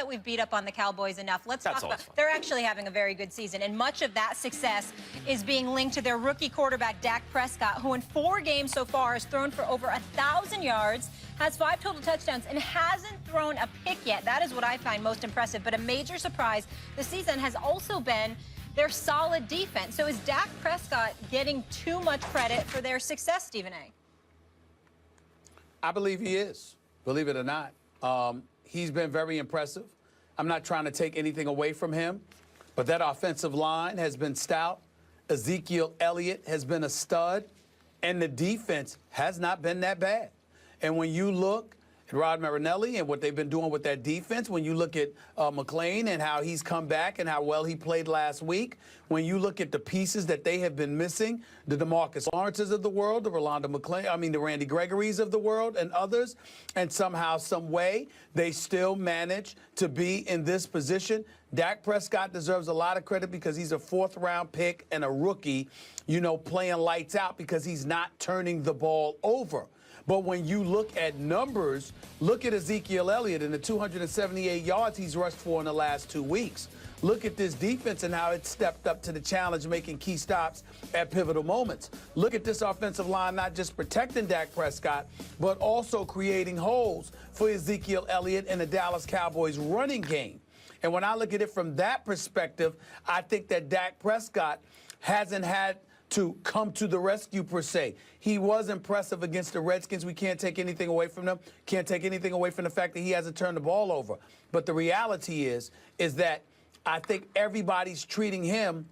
we've beat up on the Cowboys enough. Let's talk about they're actually having a very good season, and much of that success is being linked to their rookie quarterback, Dak Prescott, who in 4 games so far has thrown for over 1,000 yards, has 5 total touchdowns, and hasn't thrown a pick yet. That is what I find most impressive. But a major surprise this season has also been their solid defense. So is Dak Prescott getting too much credit for their success, Stephen A? I believe he is, believe it or not. He's been very impressive. I'm not trying to take anything away from him, but that offensive line has been stout. Ezekiel Elliott has been a stud, and the defense has not been that bad. And when you look at Rod Marinelli and what they've been doing with that defense, when you look at McClain and how he's come back and how well he played last week, when you look at the pieces that they have been missing, the DeMarcus Lawrences of the world, the Rolando McClain, the Randy Gregory's of the world and others, and somehow, some way, they still manage to be in this position. Dak Prescott deserves a lot of credit because he's a 4th-round pick and a rookie, playing lights out because he's not turning the ball over. But when you look at numbers, look at Ezekiel Elliott and the 278 yards he's rushed for in the last 2 weeks. Look at this defense and how it stepped up to the challenge, making key stops at pivotal moments. Look at this offensive line not just protecting Dak Prescott, but also creating holes for Ezekiel Elliott and the Dallas Cowboys running game. And when I look at it from that perspective, I think that Dak Prescott hasn't had to come to the rescue, per se. He was impressive against the Redskins. We can't take anything away from them. Can't take anything away from the fact that he hasn't turned the ball over. But the reality is that I think everybody's treating him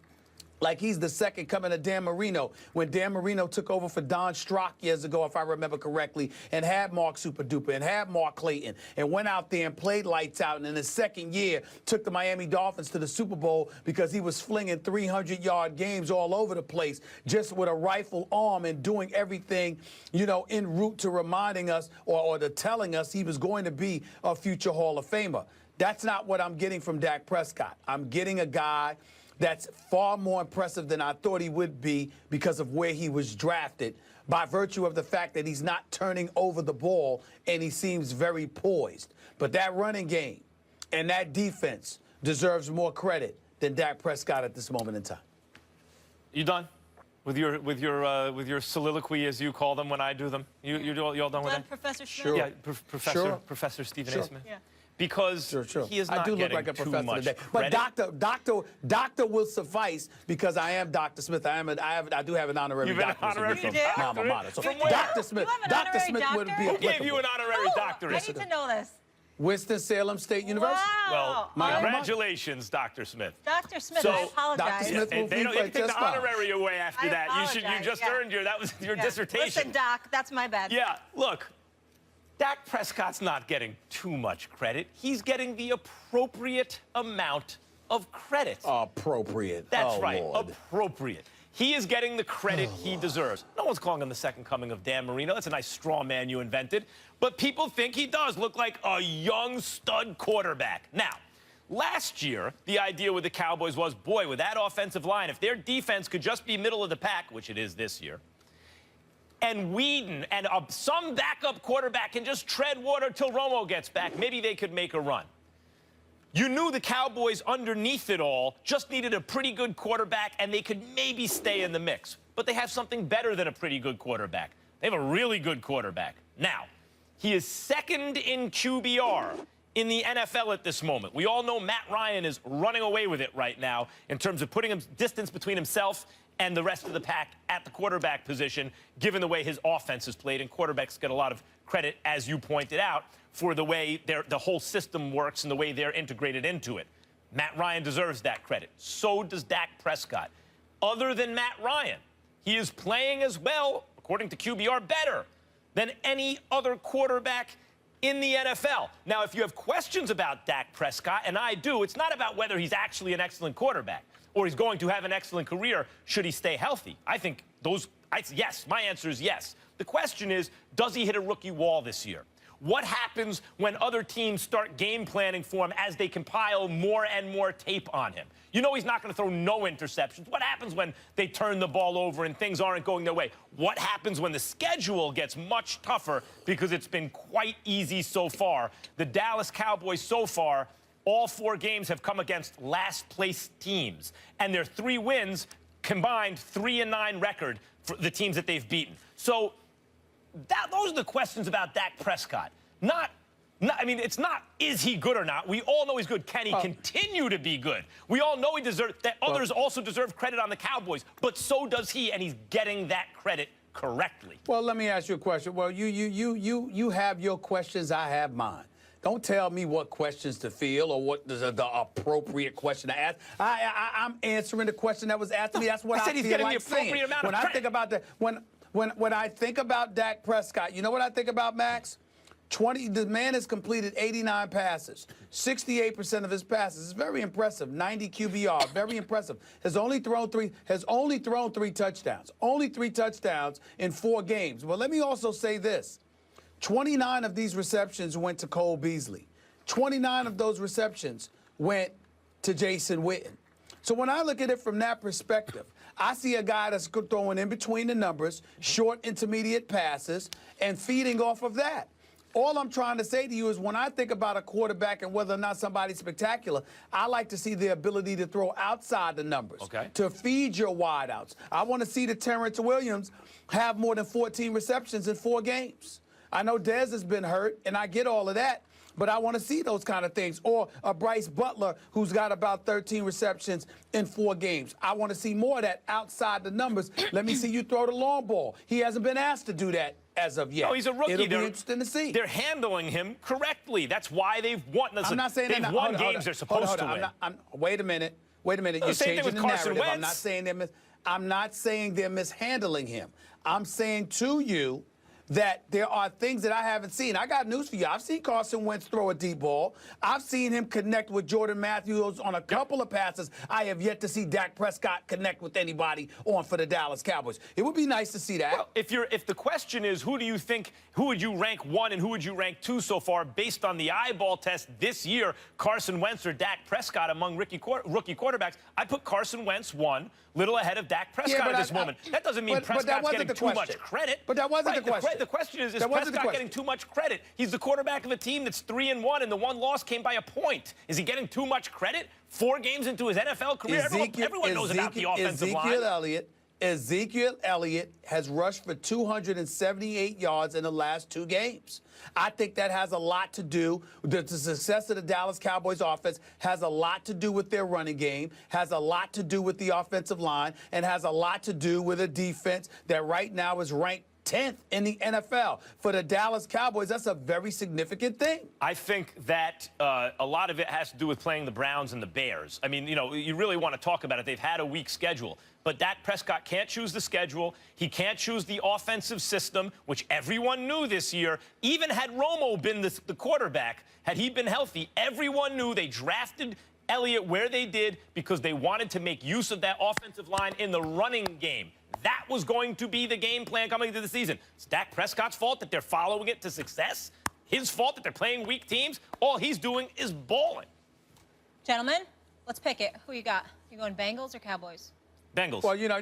like he's the second coming of Dan Marino. When Dan Marino took over for Don Strock years ago, if I remember correctly, and had Mark Superduper and had Mark Clayton and went out there and played lights out, and in his second year took the Miami Dolphins to the Super Bowl because he was flinging 300-yard games all over the place just with a rifle arm and doing everything, en route to reminding us or to telling us he was going to be a future Hall of Famer. That's not what I'm getting from Dak Prescott. I'm getting a guy that's far more impressive than I thought he would be because of where he was drafted, by virtue of the fact that he's not turning over the ball and he seems very poised. But that running game and that defense deserves more credit than Dak Prescott at this moment in time. You done with your soliloquy, as you call them when I do them? You all done with that? Professor Smith? Sure. Yeah, Professor Stephen A. Smith. Yeah. Because he is not getting look like a too professor much today. credit. But doctor will suffice because I am Dr. Smith. I do have an honorary doctorate. You do? So You do? Dr. Smith, Dr. Smith would be Who gave you an honorary doctorate? I need to know this. Winston-Salem State University. Wow. Well, congratulations, Dr. Smith. Dr. Smith, So, I apologize. Dr. Smith will They don't be take the just fine. honorary away after that. You just earned that was your dissertation. Listen, Doc, that's my bad. Yeah, look, Dak Prescott's not getting too much credit. He's getting the appropriate amount of credit. Appropriate. That's right, Lord. appropriate. He is getting the credit he deserves. No one's calling him the second coming of Dan Marino. That's a nice straw man you invented. But people think he does look like a young stud quarterback. Now, last year, the idea with the Cowboys was, boy, with that offensive line, if their defense could just be middle of the pack, which it is this year, and Whedon and some backup quarterback can just tread water till Romo gets back, maybe they could make a run. You knew the Cowboys underneath it all just needed a pretty good quarterback and they could maybe stay in the mix. But they have something better than a pretty good quarterback. They have a really good quarterback. Now, he is second in QBR in the NFL at this moment. We all know Matt Ryan is running away with it right now in terms of putting distance between himself and the rest of the pack at the quarterback position, given the way his offense is played. And quarterbacks get a lot of credit, as you pointed out, for the way the whole system works and the way they're integrated into it. Matt Ryan deserves that credit. So does Dak Prescott. Other than Matt Ryan, he is playing as well, according to QBR, better than any other quarterback in the NFL. Now, if you have questions about Dak Prescott, and I do, it's not about whether he's actually an excellent quarterback or he's going to have an excellent career should he stay healthy. I think yes, my answer is yes. The question is, does he hit a rookie wall this year? What happens when other teams start game planning for him as they compile more and more tape on him? You know he's not going to throw no interceptions. What happens when they turn the ball over and things aren't going their way? What happens when the schedule gets much tougher because it's been quite easy so far? The Dallas Cowboys so far all 4 games have come against last-place teams. And their 3 wins combined 3-9 record for the teams that they've beaten. So those are the questions about Dak Prescott. I mean, it's not, is he good or not? We all know he's good. Can he continue to be good? We all know he deserves that. Others also deserve credit on the Cowboys, but so does he, and he's getting that credit correctly. Well, let me ask you a question. Well, you have your questions, I have mine. Don't tell me what questions to field or what is the appropriate question to ask. I'm answering the question that was asked to me. That's what I said he's feel getting like the appropriate saying. amount of When I credit. think about that, when I think about Dak Prescott, you know what I think about, Max? The man has completed 89 passes, 68% of his passes. It's very impressive. 90 QBR, very impressive. Has only thrown three touchdowns. Only 3 touchdowns in 4 games. Well, let me also say this. 29 of these receptions went to Cole Beasley. 29 of those receptions went to Jason Witten. So when I look at it from that perspective, I see a guy that's throwing in between the numbers, short, intermediate passes, and feeding off of that. All I'm trying to say to you is when I think about a quarterback and whether or not somebody's spectacular, I like to see the ability to throw outside the numbers, to feed your wideouts. I want to see the Terrence Williams have more than 14 receptions in 4 games. I know Dez has been hurt, and I get all of that, but I want to see those kind of things. Or a Bryce Butler who's got about 13 receptions in 4 games. I want to see more of that outside the numbers. Let me see you throw the long ball. He hasn't been asked to do that as of yet. No, he's a rookie. It'll be interesting to see. They're handling him correctly. That's why they've won. Listen, I'm not saying they've won games they're supposed to win. Wait a minute. Wait a minute. You're same thing changing with the Carson narrative. Wentz. I'm not saying they're mishandling him. I'm saying to you that there are things that I haven't seen. I got news for you. I've seen Carson Wentz throw a deep ball. I've seen him connect with Jordan Matthews on a couple of passes. I have yet to see Dak Prescott connect with anybody on for the Dallas Cowboys. It would be nice to see that. Well, if the question is who would you rank 1 and who would you rank 2 so far based on the eyeball test this year, Carson Wentz or Dak Prescott among rookie quarterbacks, I put Carson Wentz 1, little ahead of Dak Prescott at this moment. That doesn't mean Prescott's getting too much credit. But that wasn't the question. The question is Prescott getting too much credit? He's the quarterback of a team that's 3-1, and the one loss came by a point. Is he getting too much credit? 4 games into his NFL career, everyone knows about the offensive line. Ezekiel Elliott has rushed for 278 yards in the last 2 games. I think that has a lot to do with the success of the Dallas Cowboys offense, has a lot to do with their running game, has a lot to do with the offensive line, and has a lot to do with a defense that right now is ranked 10th in the NFL. For the Dallas Cowboys, that's a very significant thing. I think that a lot of it has to do with playing the Browns and the Bears. I mean, you know, you really want to talk about it. They've had a weak schedule. But Dak Prescott can't choose the schedule. He can't choose the offensive system, which everyone knew this year. Even had Romo been the quarterback, had he been healthy, everyone knew they drafted Elliott where they did because they wanted to make use of that offensive line in the running game. That was going to be the game plan coming into the season. It's Dak Prescott's fault that they're following it to success. His fault that they're playing weak teams. All he's doing is balling. Gentlemen, let's pick it. Who you got? You going Bengals or Cowboys? Bengals. Well, you know,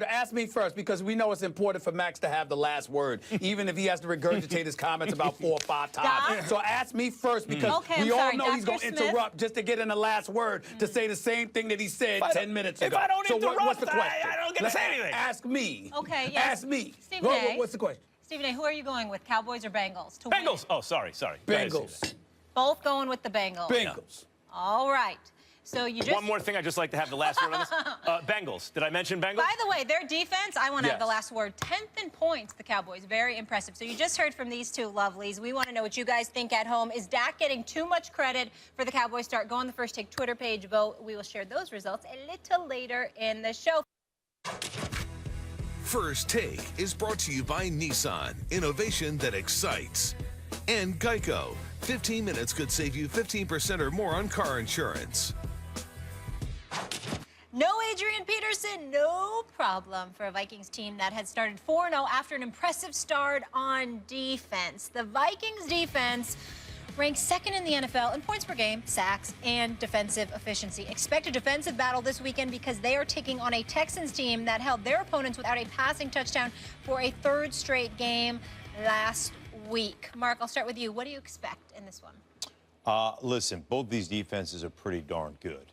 ask me first because we know it's important for Max to have the last word, even if he has to regurgitate his comments about 4 or 5 times. So ask me first because we all know he's going to interrupt just to get in the last word to say the same thing that he said 10 minutes ago. If I don't interrupt, what's the question? I don't get to say anything. Ask me. Okay, yes. Ask me. Stephen A. What's the question? Stephen A., who are you going with, Cowboys or Bengals? Bengals. Oh, sorry. Bengals. Both going with the Bengals. Bengals. All right. So you just... One more thing I'd just like to have the last word on this. Bengals. Did I mention Bengals? By the way, their defense, I want to have the last word. 10th in points, the Cowboys. Very impressive. So you just heard from these two lovelies. We want to know what you guys think at home. Is Dak getting too much credit for the Cowboys start? Go on the First Take Twitter page, vote. We will share those results a little later in the show. First Take is brought to you by Nissan, innovation that excites. And Geico, 15 minutes could save you 15% or more on car insurance. No Adrian Peterson, no problem for a Vikings team that had started 4-0 after an impressive start on defense. The Vikings defense ranks 2nd in the NFL in points per game, sacks, and defensive efficiency. Expect a defensive battle this weekend because they are taking on a Texans team that held their opponents without a passing touchdown for a 3rd straight game last week. Mark, I'll start with you. What do you expect in this one? Listen, both these defenses are pretty darn good.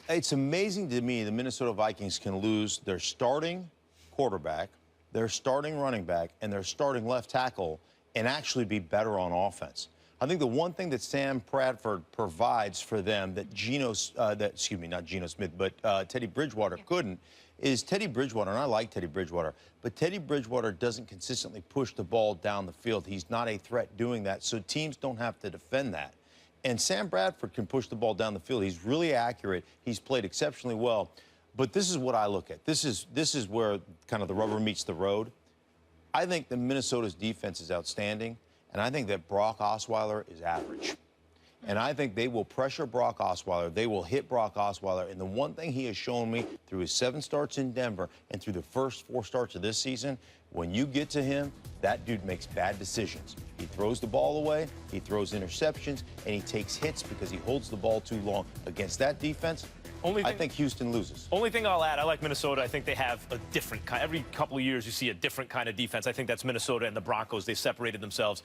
It's amazing to me the Minnesota Vikings can lose their starting quarterback, their starting running back, and their starting left tackle and actually be better on offense. I think the one thing that Sam Bradford provides for them that not Geno Smith, but Teddy Bridgewater couldn't, is Teddy Bridgewater, and I like Teddy Bridgewater, but Teddy Bridgewater doesn't consistently push the ball down the field. He's not a threat doing that, so teams don't have to defend that. And Sam Bradford can push the ball down the field. He's really accurate. He's played exceptionally well. But this is what I look at. This is where kind of the rubber meets the road. I think that Minnesota's defense is outstanding, and I think that Brock Osweiler is average. And I think they will pressure Brock Osweiler. They will hit Brock Osweiler. And the one thing he has shown me through his 7 starts in Denver and through the first 4 starts of this season, when you get to him, that dude makes bad decisions. He throws the ball away, he throws interceptions, and he takes hits because he holds the ball too long. Against that defense, I think Houston loses. Only thing I'll add, I like Minnesota. I think they have a different kind. Every couple of years, you see a different kind of defense. I think that's Minnesota and the Broncos. They separated themselves.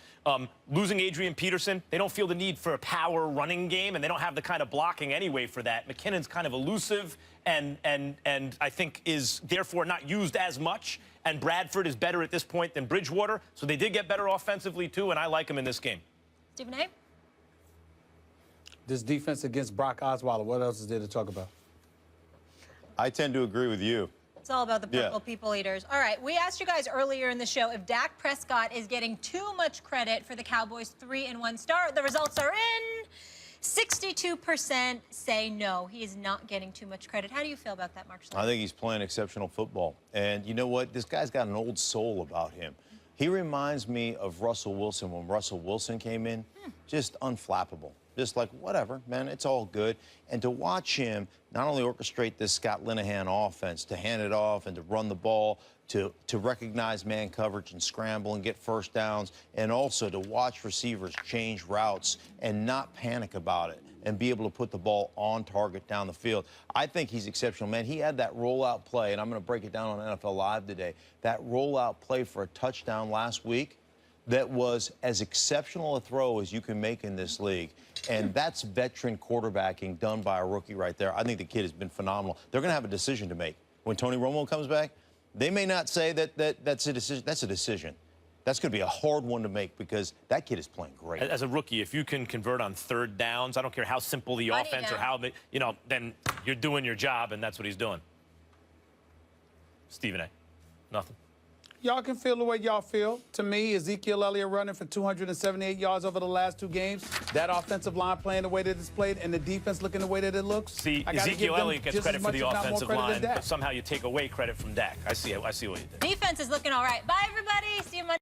Losing Adrian Peterson, they don't feel the need for a power running game, and they don't have the kind of blocking anyway for that. McKinnon's kind of elusive and I think is therefore not used as much. And Bradford is better at this point than Bridgewater. So they did get better offensively, too, and I like him in this game. Stephen A? This defense against Brock Osweiler, what else is there to talk about? I tend to agree with you. It's all about the purple people eaters. All right, we asked you guys earlier in the show if Dak Prescott is getting too much credit for the Cowboys' 3-1 start. The results are in. 62% say no, he is not getting too much credit. How do you feel about that, Mark Schlereth? I think he's playing exceptional football. And you know what? This guy's got an old soul about him. He reminds me of Russell Wilson when Russell Wilson came in. Just unflappable. Just like, whatever, man, it's all good. And to watch him not only orchestrate this Scott Linehan offense, to hand it off and to run the ball, to recognize man coverage and scramble and get first downs, and also to watch receivers change routes and not panic about it and be able to put the ball on target down the field. I think he's exceptional, man. He had that rollout play, and I'm going to break it down on NFL Live today, that rollout play for a touchdown last week that was as exceptional a throw as you can make in this league. And that's veteran quarterbacking done by a rookie right there. I think the kid has been phenomenal. They're going to have a decision to make. When Tony Romo comes back, they may not say that's a decision. That's a decision. That's going to be a hard one to make because that kid is playing great. As a rookie, if you can convert on 3rd downs, I don't care how simple the offense or how, then you're doing your job, and that's what he's doing. Stephen A. Nothing. Y'all can feel the way y'all feel. To me, Ezekiel Elliott running for 278 yards over the last 2 games. That offensive line playing the way that it's played and the defense looking the way that it looks. See, Ezekiel Elliott gets credit for the offensive line, but somehow you take away credit from Dak. I see what you did. Defense is looking all right. Bye, everybody. See you Monday.